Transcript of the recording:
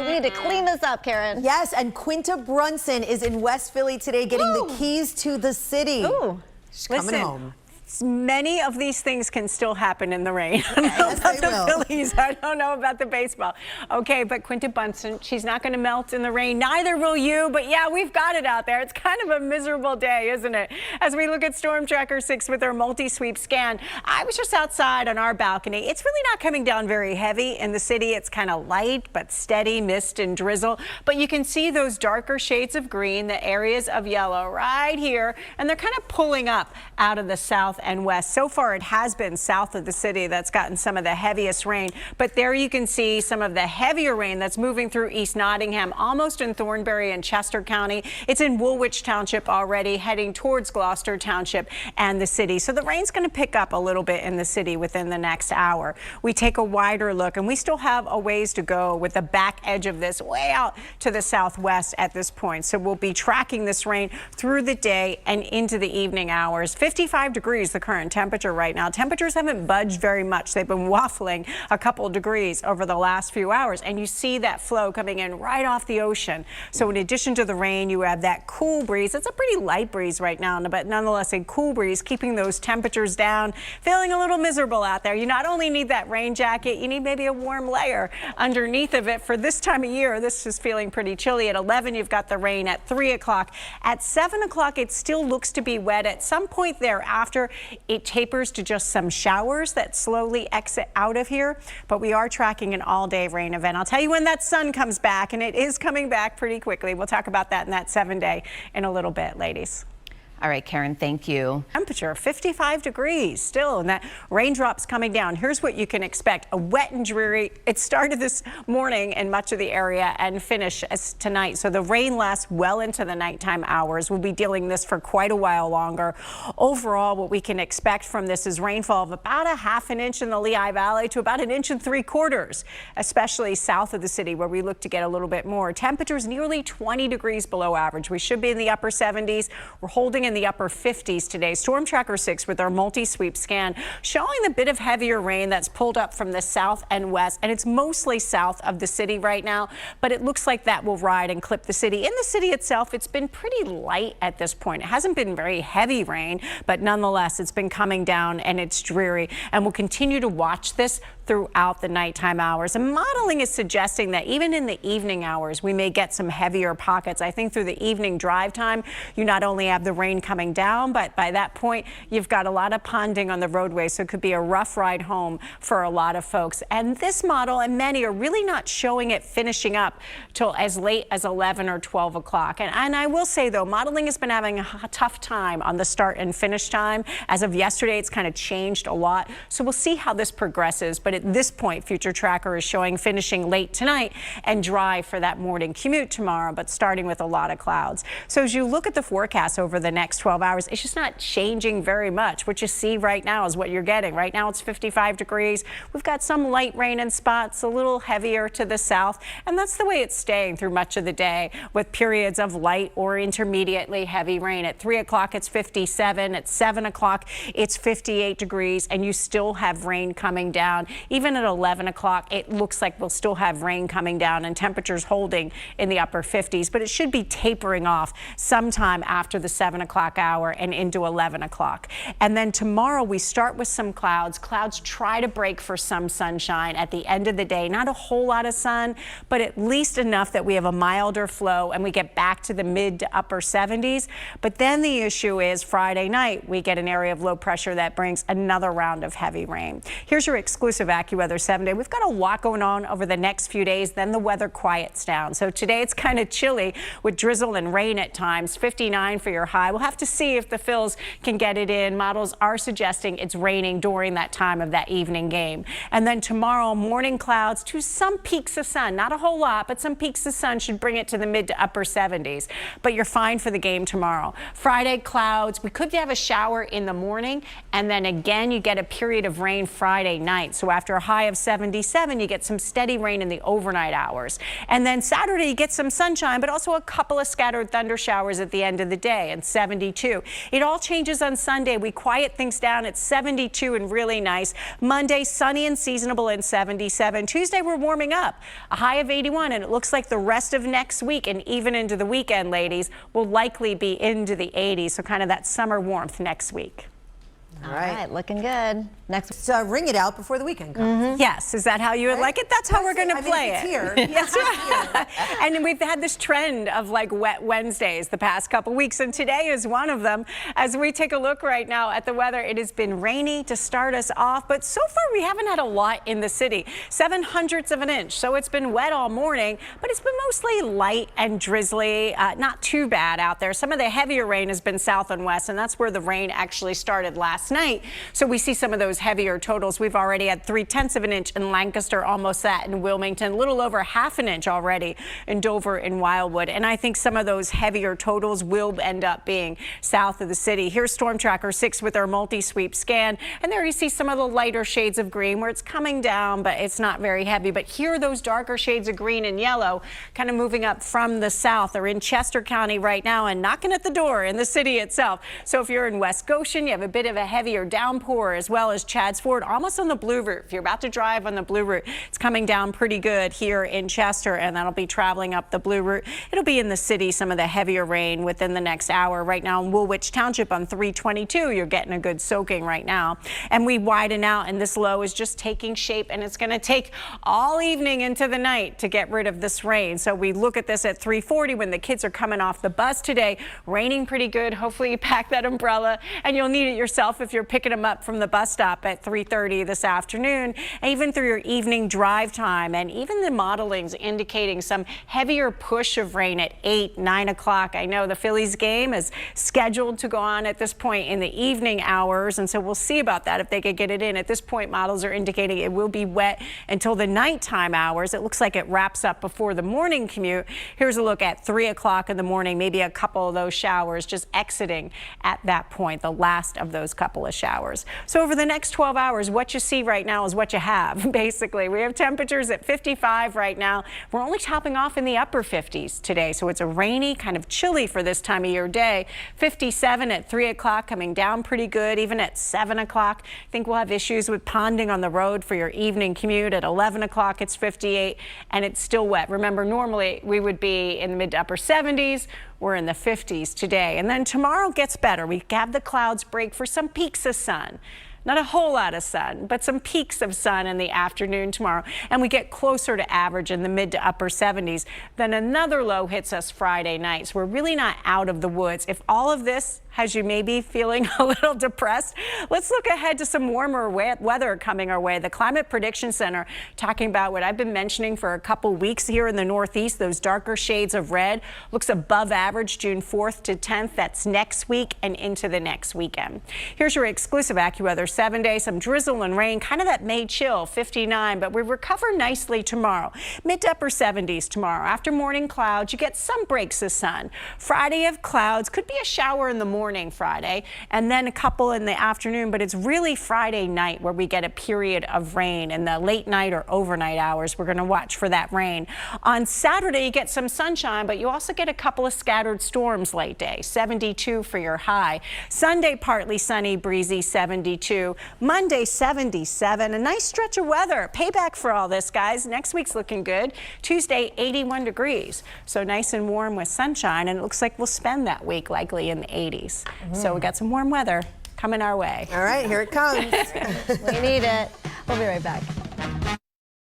We need to clean this up, Karen. Yes, and Quinta Brunson is in West Philly today getting the keys to the city. Ooh. She's coming home. Many of these things can still happen in the rain. I don't know about the Phillies. I don't know about the baseball. Okay, but Quinta Brunson, she's not going to melt in the rain. Neither will you. But yeah, we've got it out there. It's kind of a miserable day, isn't it? As we look at Storm Tracker 6 with our multi-sweep scan, I was just outside on our balcony. It's really not coming down very heavy in the city. It's kind of light but steady mist and drizzle. But you can see those darker shades of green, the areas of yellow right here, and they're kind of pulling up out of the south and west. So far it has been south of the city that's gotten some of the heaviest rain, but there you can see some of the heavier rain that's moving through East Nottingham, almost in Thornbury and Chester County. It's in Woolwich Township already, heading towards Gloucester Township and the city. So the rain's going to pick up a little bit in the city within the next hour. We take a wider look and we still have a ways to go with the back edge of this way out to the southwest at this point. So we'll be tracking this rain through the day and into the evening hours. 55 degrees the current temperature right now. Temperatures haven't budged very much. They've been waffling a couple degrees over the last few hours, and you see that flow coming in right off the ocean. So in addition to the rain, you have that cool breeze. It's a pretty light breeze right now, but nonetheless a cool breeze keeping those temperatures down. Feeling a little miserable out there. You not only need that rain jacket, you need maybe a warm layer underneath of it for this time of year. This is feeling pretty chilly. At 11, you've got the rain. At 3 o'clock. At 7 o'clock, it still looks to be wet. At some point thereafter, it tapers to just some showers that slowly exit out of here, but we are tracking an all-day rain event. I'll tell you when that sun comes back, and it is coming back pretty quickly. We'll talk about that in that 7-day in a little bit, ladies. All right, Karen, thank you. Temperature 55 degrees still, and that raindrops coming down. Here's what you can expect. A wet and dreary. It started this morning in much of the area and finish as tonight. So the rain lasts well into the nighttime hours. We'll be dealing this for quite a while longer. Overall, what we can expect from this is rainfall of about a ½ inch in the Lehigh Valley to about 1.75 inches, especially south of the city where we look to get a little bit more. Temperatures nearly 20 degrees below average. We should be in the upper 70s. We're holding in the upper 50s today. Storm Tracker 6 with our multi-sweep scan showing a bit of heavier rain that's pulled up from the south and west, and it's mostly south of the city right now, but it looks like that will ride and clip the city. In the city itself, it's been pretty light at this point. It hasn't been very heavy rain, but nonetheless, it's been coming down and it's dreary, and we'll continue to watch this throughout the nighttime hours. And modeling is suggesting that even in the evening hours, we may get some heavier pockets. I think through the evening drive time, you not only have the rain coming down, but by that point, you've got a lot of ponding on the roadway, so it could be a rough ride home for a lot of folks. And this model and many are really not showing it finishing up till as late as 11 or 12 o'clock. And I will say, though, modeling has been having a tough time on the start and finish time. As of yesterday, it's kind of changed a lot. So we'll see how this progresses. But at this point, Future Tracker is showing finishing late tonight and dry for that morning commute tomorrow, but starting with a lot of clouds. So as you look at the forecast over the next 12 hours, it's just not changing very much. What you see right now is what you're getting. Right now it's 55 degrees. We've got some light rain in spots, a little heavier to the south, and that's the way it's staying through much of the day with periods of light or intermediately heavy rain. At 3 o'clock it's 57. At 7 o'clock it's 58 degrees, and you still have rain coming down. Even at 11 o'clock, it looks like we'll still have rain coming down and temperatures holding in the upper 50s, but it should be tapering off sometime after the 7 o'clock hour and into 11 o'clock. And then tomorrow we start with some clouds. Clouds try to break for some sunshine at the end of the day. Not a whole lot of sun, but at least enough that we have a milder flow and we get back to the mid to upper 70s. But then the issue is Friday night, we get an area of low pressure that brings another round of heavy rain. Here's your exclusive AccuWeather 7-day. We've got a lot going on over the next few days, then the weather quiets down. So today it's kind of chilly with drizzle and rain at times. 59 for your high. We'll have to see if the Phils can get it in. Models are suggesting it's raining during that time of that evening game. And then tomorrow, morning clouds to some peaks of sun. Not a whole lot, but some peaks of sun should bring it to the mid to upper 70s. But you're fine for the game tomorrow. Friday, clouds. We could have a shower in the morning, and then again you get a period of rain Friday night. So after after a high of 77, you get some steady rain in the overnight hours. And then Saturday, you get some sunshine, but also a couple of scattered thunder showers at the end of the day, and 72. It all changes on Sunday. We quiet things down at 72 and really nice. Monday, sunny and seasonable and 77. Tuesday, we're warming up, a high of 81, and it looks like the rest of next week and even into the weekend, ladies, will likely be into the 80s. So kind of that summer warmth next week. All right, looking good. Next. So ring it out before the weekend comes. Yes, is that how you would like it? That's how we're going to play it. Here. Yes, and we've had this trend of like wet Wednesdays the past couple weeks, and today is one of them. As we take a look right now at the weather, it has been rainy to start us off, but so far we haven't had a lot in the city. 0.07 of an inch, so it's been wet all morning, but it's been mostly light and drizzly. Not too bad out there. Some of the heavier rain has been south and west, and that's where the rain actually started last night. So we see some of those heavier totals. We've already had 0.3 of an inch in Lancaster, almost that in Wilmington, a little over ½ an inch already in Dover and Wildwood. And I think some of those heavier totals will end up being south of the city. Here's Storm Tracker 6 with our multi-sweep scan. And there you see some of the lighter shades of green where it's coming down, but it's not very heavy. But here are those darker shades of green and yellow kind of moving up from the south. They're in Chester County right now and knocking at the door in the city itself. So if you're in West Goshen, you have a bit of a heavier downpour, as well as Chadds Ford, almost on the Blue Route. If you're about to drive on the Blue Route, it's coming down pretty good here in Chester, and that'll be traveling up the Blue Route. It'll be in the city, some of the heavier rain within the next hour. Right now in Woolwich Township on 322, you're getting a good soaking right now. And we widen out, and this low is just taking shape, and it's going to take all evening into the night to get rid of this rain. So we look at this at 3:40 when the kids are coming off the bus today. Raining pretty good. Hopefully you pack that umbrella, and you'll need it yourself if you're picking them up from the bus stop at 3:30 this afternoon, and even through your evening drive time. And even the modeling's indicating some heavier push of rain at 8, 9 o'clock. I know the Phillies game is scheduled to go on at this point in the evening hours, and so we'll see about that if they could get it in. At this point, models are indicating it will be wet until the nighttime hours. It looks like it wraps up before the morning commute. Here's a look at 3 o'clock in the morning, maybe a couple of those showers just exiting at that point, the last of those couple of showers. So over the next 12 hours, what you see right now is what you have, basically. We have temperatures at 55 right now. We're only topping off in the upper 50s today, so it's a rainy, kind of chilly for this time of year day. 57 at 3 o'clock, coming down pretty good, even at 7 o'clock. I think we'll have issues with ponding on the road for your evening commute. At 11 o'clock, it's 58, and it's still wet. Remember, normally we would be in the mid to upper 70s. We're in the 50s today. And then tomorrow gets better. We have the clouds break for some peaks of sun. Not a whole lot of sun, but some peaks of sun in the afternoon tomorrow. And we get closer to average in the mid to upper 70s. Then another low hits us Friday night. So we're really not out of the woods. If all of this has you maybe feeling a little depressed, let's look ahead to some warmer weather coming our way. The Climate Prediction Center talking about what I've been mentioning for a couple weeks here in the Northeast, those darker shades of red. Looks above average June 4th to 10th. That's next week and into the next weekend. Here's your exclusive AccuWeather 7-day. Some drizzle and rain, kind of that May chill, 59, but we recover nicely tomorrow. Mid to upper 70s tomorrow. After morning clouds, you get some breaks of sun. Friday of clouds, could be a shower in the morning Friday, and then a couple in the afternoon, but it's really Friday night where we get a period of rain in the late night or overnight hours. We're going to watch for that rain. On Saturday, you get some sunshine, but you also get a couple of scattered storms late day. 72 for your high. Sunday, partly sunny, breezy, 72. Monday, 77. A nice stretch of weather. Payback for all this, guys. Next week's looking good. Tuesday, 81 degrees. So nice and warm with sunshine, and it looks like we'll spend that week likely in the 80s. So we got some warm weather coming our way. All right, here it comes. We need it. We'll be right back.